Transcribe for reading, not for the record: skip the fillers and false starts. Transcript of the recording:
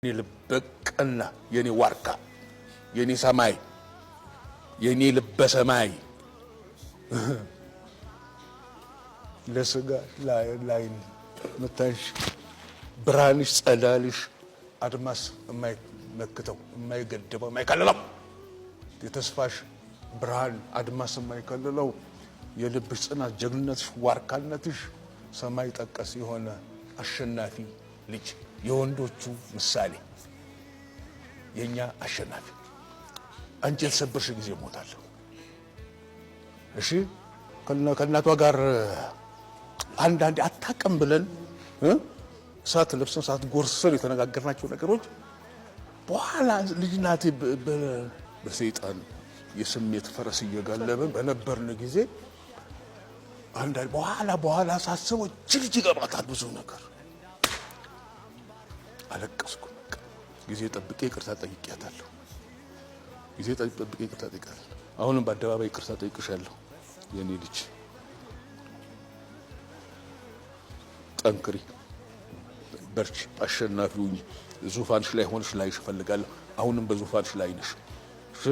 የኔ ልበቀና የኔ ዋርካ የኔ ሰማይ የኔ ልበ ሰማይ ለስጋ ላይን መታሽ ብርሃንሽ ጸዳልሽ አድማስ የማይመክተው የማይገድበው የማይከልለው የተስፋሽ ብርሃን አድማስ የማይከልለው የልብሽ ጽናት ጀግንነትሽ ዋርካነትሽ ሰማይ ጠቀስ የሆነ አሸናፊ ልጅ የወንዶቹ ምሳሌ የኛ አሸናፊ አንቺ የተሰበርሽ ጊዜ ሞታለሁ። እሺ ከእናቷ ጋር አንዳንዴ አታቀም ብለን እሳት ለብሰን እሳት ጎርሰን የተነጋገርናቸው ነገሮች በኋላ ልጅናቴ በሰይጣን የስሜት ፈረስ እየጋለበን በነበርን ጊዜ አንዳንዴ በኋላ ሳስበው ልጅ ይገባታል ብዙ ነገር። አለቀስኩ። ጊዜ ጠብቄ ይቅርታ ጠይቄያታለሁ። ጊዜ ጠብቄ ይቅርታ ጠይቄያታለሁ። አሁንም በአደባባይ ይቅርታ ጠይቅሻለሁ የኔ ልጅ። ጠንክሪ፣ በርቺ፣ አሸናፊ ሁኚ። ዙፋንሽ ላይ ሆነሽ ላይሽ እፈልጋለሁ። አሁንም በዙፋንሽ ላይ ነሽ። እሺ